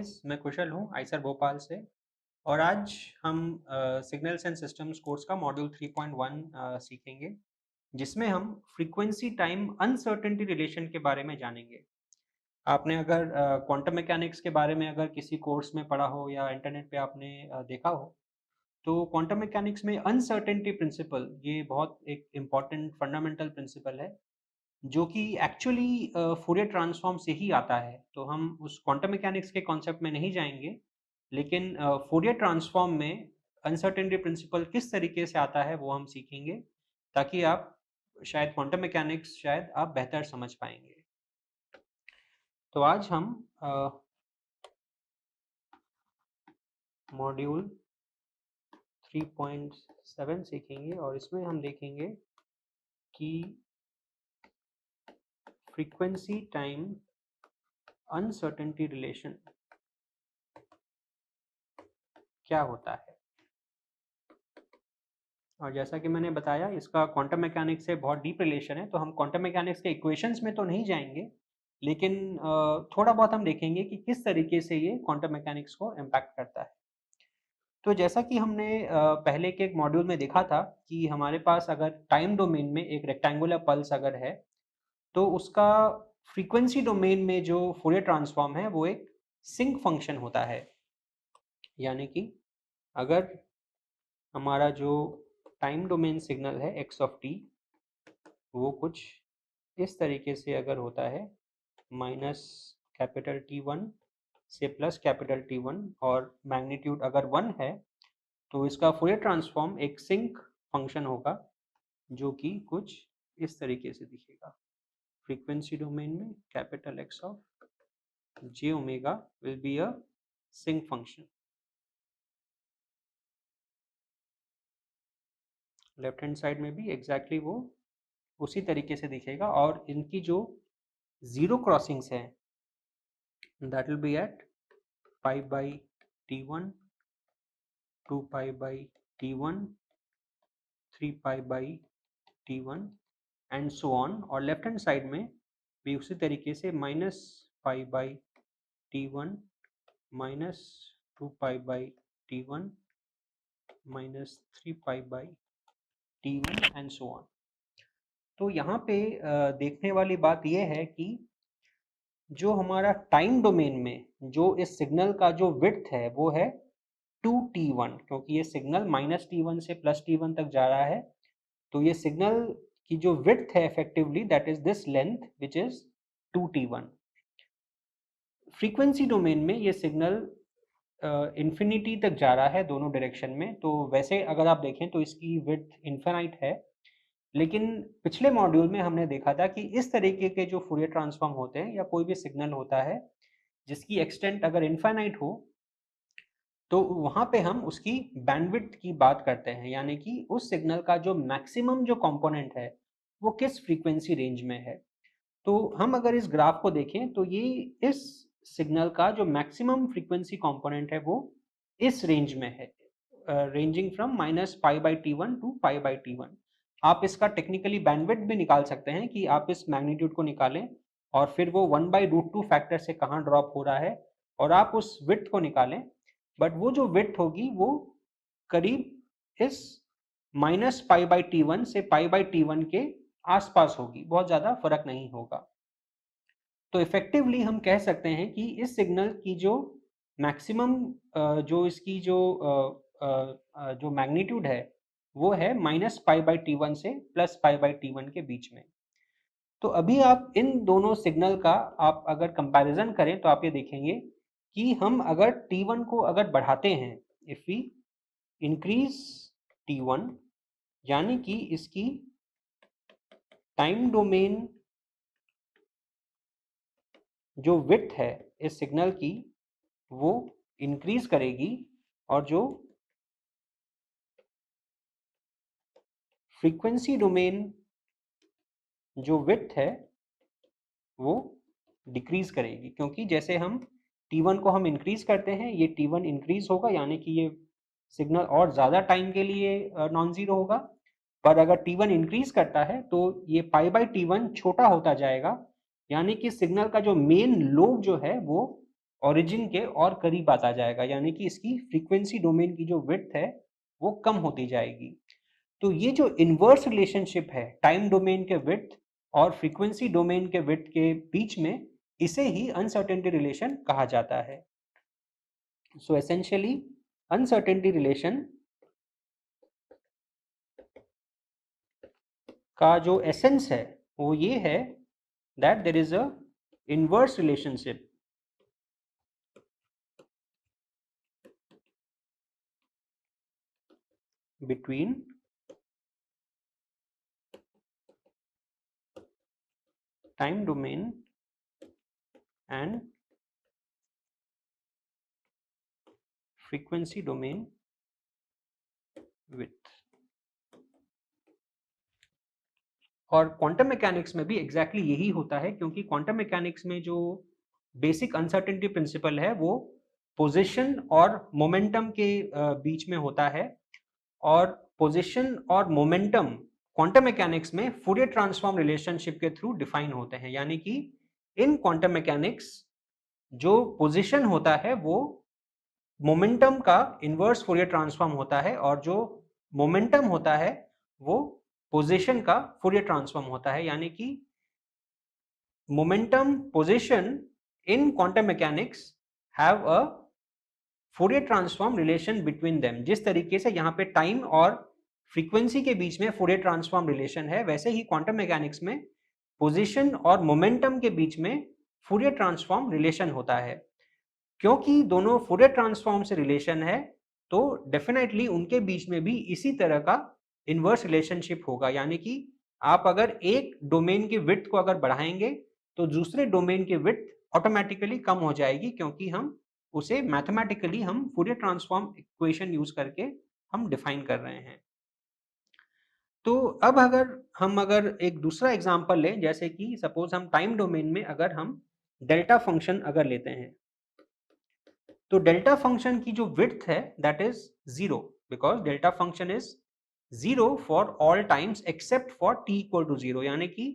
Guys, मैं कुशल हूँ Eicher Bhopal से। और आज हम सिग्नल्स एंड सिस्टम्स कोर्स का मॉड्यूल 3.1 सीखेंगे, जिसमें हम फ्रीक्वेंसी टाइम अनसर्टेनिटी रिलेशन के बारे में जानेंगे। आपने अगर क्वांटम मैकेनिक्स के बारे में अगर किसी कोर्स में पढ़ा हो या इंटरनेट पे आपने देखा हो, तो क्वांटम मैकेनिक्स में अनसर्टेनिटी प्रिंसिपल ये बहुत एक इम्पॉर्टेंट फंडामेंटल प्रिंसिपल है, जो कि एक्चुअली फूरियर ट्रांसफॉर्म से ही आता है। तो हम उस क्वांटम मैकेनिक्स के कॉन्सेप्ट में नहीं जाएंगे, लेकिन फूरियर ट्रांसफॉर्म में अनसर्टेनिटी प्रिंसिपल किस तरीके से आता है वो हम सीखेंगे, ताकि आप शायद क्वांटम मैकेनिक्स शायद आप बेहतर समझ पाएंगे। तो आज हम मॉड्यूल 3.7 सीखेंगे और इसमें हम देखेंगे कि फ्रीक्वेंसी टाइम अनसर्टेनिटी रिलेशन क्या होता है। और जैसा कि मैंने बताया, इसका क्वांटम मैकेनिक्स से बहुत डीप रिलेशन है, तो हम क्वांटम मैकेनिक्स के इक्वेशंस में तो नहीं जाएंगे, लेकिन थोड़ा बहुत हम देखेंगे कि किस तरीके से ये क्वांटम मैकेनिक्स को इम्पैक्ट करता है। तो जैसा कि हमने पहले के एक मॉड्यूल में देखा था कि हमारे पास अगर टाइम डोमेन में एक रेक्टेंगुलर पल्स अगर है, तो उसका फ्रीक्वेंसी डोमेन में जो फूरियर ट्रांसफॉर्म है वो एक सिंक फंक्शन होता है। यानी कि अगर हमारा जो टाइम डोमेन सिग्नल है एक्स ऑफ टी, वो कुछ इस तरीके से अगर होता है, माइनस कैपिटल T1 से प्लस कैपिटल T1, और मैग्नीट्यूड अगर 1 है, तो इसका फूरियर ट्रांसफॉर्म एक सिंक फंक्शन होगा, जो कि कुछ इस तरीके से दिखेगा। फ्रीक्वेंसी डोमेन में capital x of J omega will be a sinc function. Left hand side में भी एग्जैक्टली वो उसी तरीके से दिखेगा, और इनकी जो जीरो क्रॉसिंग्स है that will be at pi by t1, 2 pi by t1, 3 pi by t1 and so on. और लेफ्ट हैंड साइड में भी उसी तरीके से minus pi by t1, minus 2 pi by t1, minus 3 pi by t1 and so on. तो यहाँ पे देखने वाली बात यह है कि जो हमारा टाइम डोमेन में जो इस सिग्नल का जो विड्थ है वो है 2t1, क्योंकि ये सिग्नल माइनस t1 से प्लस t1 तक जा रहा है। तो ये सिग्नल की जो विड्थ है effectively that is this length which is 2t1। Frequency domain में ये सिग्नल इन्फिनिटी तक जा रहा है दोनों डायरेक्शन में। तो वैसे अगर आप देखें तो इसकी विड्थ इन्फिनाइट है, लेकिन पिछले मॉड्यूल में हमने देखा था कि इस तरीके के जो फूरियर ट्रांसफॉर्म होते हैं या कोई भी सिग्नल होता है जिसकी एक्सटेंट अगर इन्फिनाइट हो, तो वहाँ पे हम उसकी बैंडविड्थ की बात करते हैं, यानी कि उस सिग्नल का जो मैक्सिमम जो कंपोनेंट है वो किस फ्रीक्वेंसी रेंज में है। तो हम अगर इस ग्राफ को देखें तो ये इस सिग्नल का जो मैक्सिमम फ्रीक्वेंसी कंपोनेंट है वो इस रेंज में है, ranging from minus pi by t1 to pi by t1। आप इसका टेक्निकली बैंडविड्थ भी निकाल सकते हैं कि आप इस मैग्नीट्यूड को निकालें और फिर वो 1/√2 फैक्टर से कहाँ ड्रॉप हो रहा है, और आप उस विड्थ को निकालें। बट वो जो विड्थ होगी वो करीब इस माइनस पाई बाई t1 से पाई बाई t1 के आसपास होगी, बहुत ज़्यादा फर्क नहीं होगा। तो इफेक्टिवली हम कह सकते हैं कि इस सिग्नल की जो मैक्सिमम जो इसकी जो मैग्नीट्यूड है वो है माइनस पाई बाई t1 से प्लस पाई बाई t1 के बीच में। तो अभी आप इन दोनों सिग्नल का आप अगर कंपैरिजन करें तो आप ये देखेंगे कि हम अगर t1 को अगर बढ़ाते हैं, इफ वी इंक्रीज t1, यानी कि इसकी टाइम डोमेन जो विड्थ है इस सिग्नल की वो इंक्रीज करेगी, और जो फ्रीक्वेंसी डोमेन जो विड्थ है वो डिक्रीज करेगी, क्योंकि जैसे हम t1 को हम इंक्रीज करते हैं ये t1 इंक्रीज होगा, यानी कि ये सिग्नल और ज़्यादा टाइम के लिए नॉन ज़ीरो होगा। पर अगर t1 इंक्रीज करता है तो ये पाई बाई t1 छोटा होता जाएगा, यानी कि सिग्नल का जो मेन लोब जो है वो ओरिजिन के और करीब आता जाएगा, यानी कि इसकी फ्रीक्वेंसी डोमेन की जो विड्थ है वो कम होती जाएगी। तो ये जो इनवर्स रिलेशनशिप है टाइम डोमेन के विड्थ और फ्रीक्वेंसी डोमेन के विड्थ के बीच में, इसे ही अनसर्टेनिटी रिलेशन कहा जाता है। सो एसेंशियली अनसर्टेनिटी रिलेशन का जो एसेंस है वो ये है that there is a inverse relationship between time domain and frequency domain width। और क्वांटम मैकेनिक्स में भी एग्जैक्टली यही होता है, क्योंकि क्वांटम मैकेनिक्स में जो बेसिक अनसर्टेनिटी प्रिंसिपल है वो पोजीशन और मोमेंटम के बीच में होता है, और पोजीशन और मोमेंटम क्वांटम मैकेनिक्स में फूरियर ट्रांसफॉर्म रिलेशनशिप के थ्रू डिफाइन होते हैं। यानी कि इन क्वांटम मैकेनिक्स जो पोजीशन होता है वो मोमेंटम का इनवर्स फूरियर ट्रांसफॉर्म होता है, और जो मोमेंटम होता है वो पोजीशन का फूरियर ट्रांसफॉर्म होता है। यानी कि momentum position in quantum mechanics have a Fourier transform relation between them. जिस तरीके से यहाँ पे टाइम और फ्रीक्वेंसी के बीच में फूरियर ट्रांसफॉर्म रिलेशन है, वैसे ही क्वांटम मैकेनिक्स में पोजीशन और मोमेंटम के बीच में फूरियर ट्रांसफॉर्म रिलेशन होता है। क्योंकि दोनों फूरियर ट्रांसफॉर्म से रिलेशन है, तो डेफिनेटली उनके बीच में भी इसी तरह का इनवर्स रिलेशनशिप होगा। यानी कि आप अगर एक डोमेन की विड्थ को अगर बढ़ाएंगे तो दूसरे डोमेन की विड्थ ऑटोमेटिकली कम हो जाएगी, क्योंकि हम उसे मैथमेटिकली हम फूरियर ट्रांसफॉर्म इक्वेशन यूज करके हम डिफाइन कर रहे हैं। तो अब अगर एक दूसरा एग्जांपल लें, जैसे कि सपोज हम टाइम डोमेन में अगर हम डेल्टा फंक्शन अगर लेते हैं, तो डेल्टा फंक्शन की जो विड्थ है that is 0, because delta function is 0 for all times except for t equal to 0। यानी कि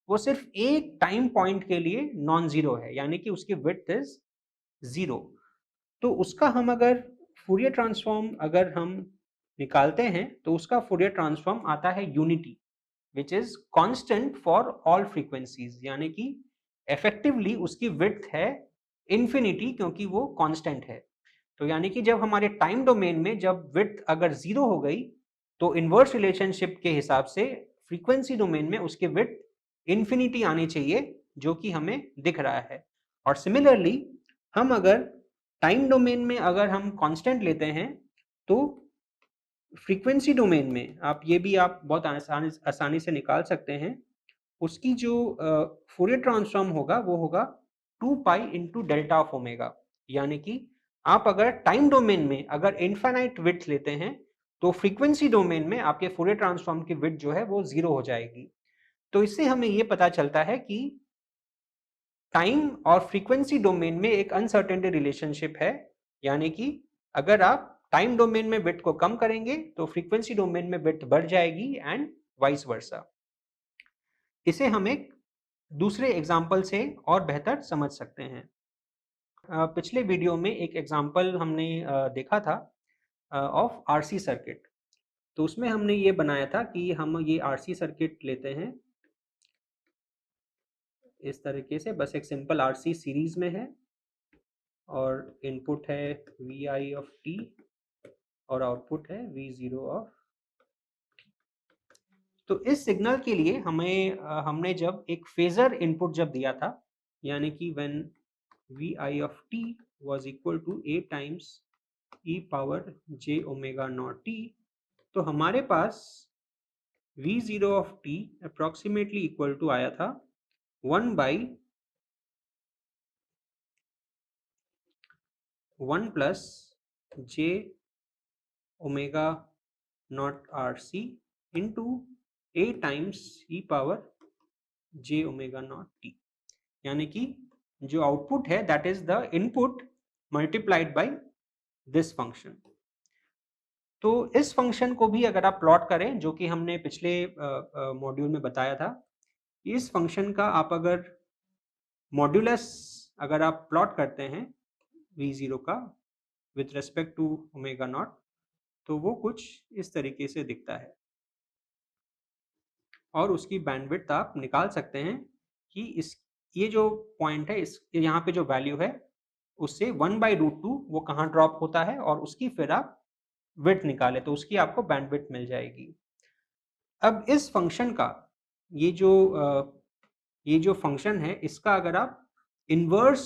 वो सिर्फ एक टाइम पॉइंट के लिए नॉन जीरो है, यानी कि उसकी विड्थ इज 0। तो उसका हम अगर फूरियर ट्रांसफॉर्म अगर हम निकालते हैं तो उसका फूरियर ट्रांसफॉर्म आता है unity, which is constant for all frequencies. यानी कि इफेक्टिवली उसकी विड्थ है इन्फिनिटी, क्योंकि वो कांस्टेंट है। तो यानी कि जब हमारे टाइम डोमेन में जब विड्थ अगर 0 हो गई, तो इनवर्स रिलेशनशिप के हिसाब से फ्रीक्वेंसी डोमेन में उसकी विड्थ इन्फिनिटी आनी चाहिए, जो कि हमें दिख रहा है। और सिमिलरली हम अगर टाइम डोमेन में अगर हम कांस्टेंट लेते हैं, तो फ्रीक्वेंसी डोमेन में आप बहुत आसानी से निकाल सकते हैं। उसकी जो फूरियर ट्रांसफॉर्म होगा वो होगा 2 pi into delta of omega. यानी कि आप अगर टाइम डोमेन में अगर इनफाइनाइट विड्थ लेते हैं, तो फ्रीक्वेंसी डोमेन में आपके फूरियर ट्रांसफॉर्म की विड्थ जो है वो 0 हो जाएगी। तो इससे हमें ये पता चलता है कि टाइम और फ्रीक्वेंसी डोमेन में एक अनसर्टेनिटी रिलेशनशिप है। यानी कि अगर आप टाइम डोमेन में विड्थ को कम करेंगे तो फ्रीक्वेंसी डोमेन में विड्थ बढ़ जाएगी, एंड वाइस वर्सा। इसे हम एक दूसरे एग्जाम्पल से और बेहतर समझ सकते हैं। पिछले वीडियो में एक एग्जाम्पल हमने देखा था ऑफ आरसी सर्किट। तो उसमें हमने ये बनाया था कि हम ये आरसी सर्किट लेते हैं इस तरीके से, बस एक सिंपल आरसी सीरीज में है, और इनपुट है वी आई ऑफ टी और आउटपुट है वी जीरो ऑफ। तो इस सिग्नल के लिए हमने जब एक फेजर इनपुट जब दिया था, यानी कि when V I of T was equal to A times E power J omega naught T, तो हमारे पास V zero of T approximately equal to आया था 1 by 1 plus J omega naught R C into A times E power J omega naught T. यानी कि जो output है that is the input multiplied by this function. तो इस function को भी अगर आप प्लॉट करें, जो कि हमने पिछले मॉड्यूल में बताया था, इस फंक्शन का आप अगर मॉड्यूलस अगर आप प्लॉट करते हैं, V0 का with respect to omega naught, तो वो कुछ इस तरीके से दिखता है। और उसकी बैंडविड्थ आप निकाल सकते हैं कि इस ये जो पॉइंट है, इस यहाँ पे जो वैल्यू है उससे 1/√2 वो कहाँ ड्रॉप होता है, और उसकी फिर आप विड्थ निकालें तो उसकी आपको बैंडविड्थ मिल जाएगी। अब इस फंक्शन का ये जो फंक्शन है इसका अगर आप इन्वर्स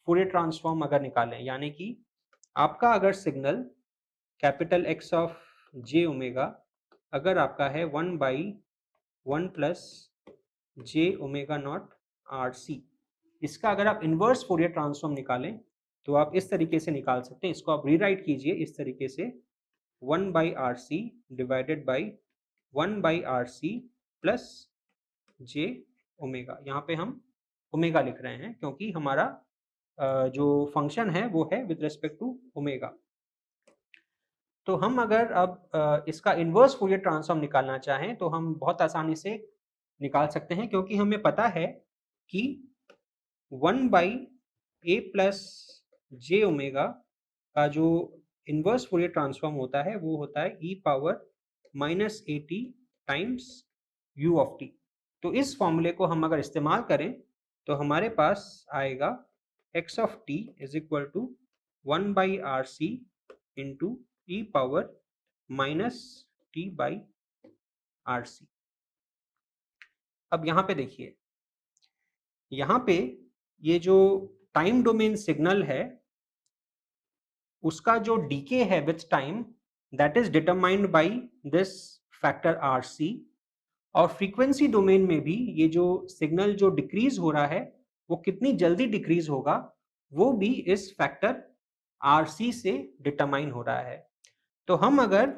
फूरियर ट्रांसफॉर्म अगर निकालें, यानी कि आपका अगर signal capital X of j omega अगर आपका है 1/1 plus j omega naught RC, इसका अगर आप इन्वर्स फूरियर ट्रांसफॉर्म निकालें तो आप इस तरीके से निकाल सकते हैं। इसको आप रीराइट कीजिए इस तरीके से 1/RC divided by 1/RC plus j omega. यहाँ पे हम ओमेगा लिख रहे हैं क्योंकि हमारा जो फंक्शन है वो है विद रिस्पेक्ट टू ओमेगा। तो हम अगर अब इसका इन्वर्स फूरियर ट्रांसफॉर्म निकालना चाहें तो हम बहुत आसानी से निकाल सकते हैं, क्योंकि हमें पता है कि 1/a प्लस j ओमेगा का जो इन्वर्स फूरियर ट्रांसफॉर्म होता है वो होता है e⁻−at times u of t। तो इस फॉर्मूले को हम अगर इस्तेमाल करें तो हमारे पास आएगा x of t is equal to 1/RC into e⁻−t/RC। अब यहाँ पे देखिए, यहाँ पे ये जो टाइम डोमेन सिग्नल है उसका जो डीके है with time that is determined by this factor RC, और फ्रीक्वेंसी डोमेन में भी ये जो सिग्नल जो डिक्रीज हो रहा है वो कितनी जल्दी डिक्रीज होगा वो भी इस फैक्टर RC से डिटरमाइन हो रहा है। तो हम अगर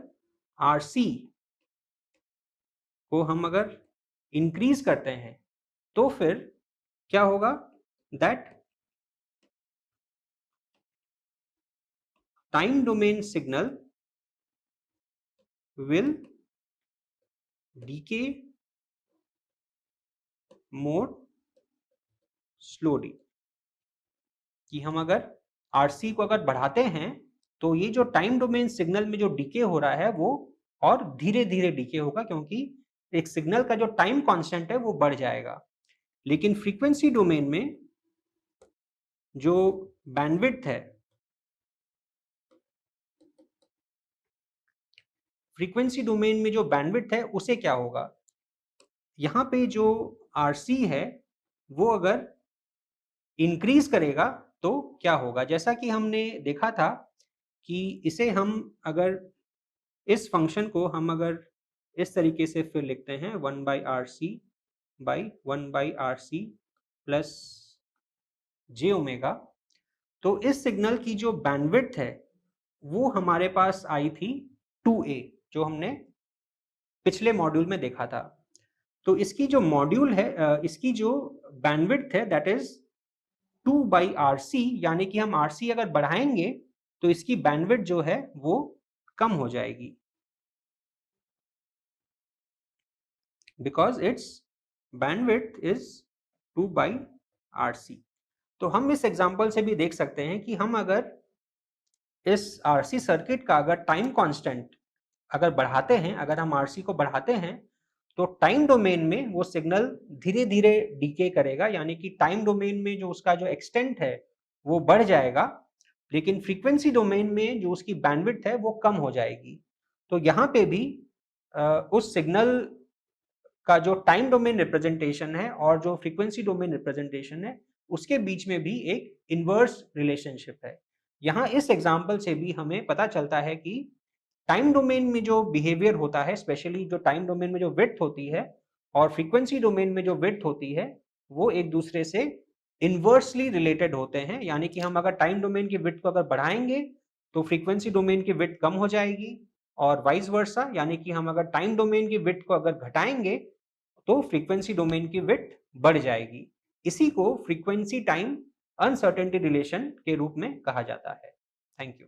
RC को हम अगर इंक्रीज करते हैं तो फिर क्या होगा, that time domain signal will decay more slowly. कि हम अगर RC को अगर बढ़ाते हैं तो ये जो टाइम डोमेन सिग्नल में जो डीके हो रहा है वो और धीरे धीरे डीके होगा, क्योंकि एक सिग्नल का जो टाइम कांस्टेंट है वो बढ़ जाएगा। लेकिन फ्रीक्वेंसी डोमेन में जो बैंडविड्थ है, फ्रीक्वेंसी डोमेन में जो बैंडविड्थ है उसे क्या होगा, यहाँ पे जो RC है वो अगर इंक्रीज करेगा तो क्या होगा, जैसा कि हमने देखा था कि इसे हम अगर इस फंक्शन को हम अगर इस तरीके से फिर लिखते हैं 1/RC by 1/RC plus j omega, तो इस सिग्नल की जो बैंडविड्थ है वो हमारे पास आई थी 2a, जो हमने पिछले मॉड्यूल में देखा था। तो इसकी जो मॉड्यूल है इसकी जो बैंडविड्थ है दैट इज 2/RC, यानी कि हम RC अगर बढ़ाएंगे तो इसकी बैंडविड्थ जो है वो कम हो जाएगी, because it's bandwidth is 2/RC। तो हम इस एग्जांपल से भी देख सकते हैं कि हम अगर इस RC सर्किट का अगर टाइम कांस्टेंट अगर बढ़ाते हैं, अगर हम RC को बढ़ाते हैं तो टाइम डोमेन में वो सिग्नल धीरे धीरे डीके करेगा, यानी कि टाइम डोमेन में जो उसका जो एक्सटेंट है वो बढ़ जाएगा, लेकिन फ्रीक्वेंसी डोमेन में जो उसकी बैंडविड्थ है वो कम हो जाएगी। तो यहाँ पे भी उस सिग्नल का जो टाइम डोमेन रिप्रेजेंटेशन है और जो फ्रीक्वेंसी डोमेन रिप्रेजेंटेशन है उसके बीच में भी एक इनवर्स रिलेशनशिप है। यहाँ इस एग्जाम्पल से भी हमें पता चलता है कि टाइम डोमेन में जो बिहेवियर होता है, स्पेशली जो टाइम डोमेन में जो विड्थ होती है और फ्रीक्वेंसी डोमेन में जो विड्थ होती है, वो एक दूसरे से इनवर्सली रिलेटेड होते हैं। यानी कि हम अगर टाइम डोमेन की विड्थ को अगर बढ़ाएंगे तो फ्रीक्वेंसी डोमेन की विड्थ कम हो जाएगी, और वाइस वर्सा, यानी कि हम अगर टाइम डोमेन की विड्थ को अगर घटाएंगे तो फ्रीक्वेंसी डोमेन की विड्थ बढ़ जाएगी। इसी को फ्रीक्वेंसी टाइम अनसर्टेनिटी रिलेशन के रूप में कहा जाता है। Thank you.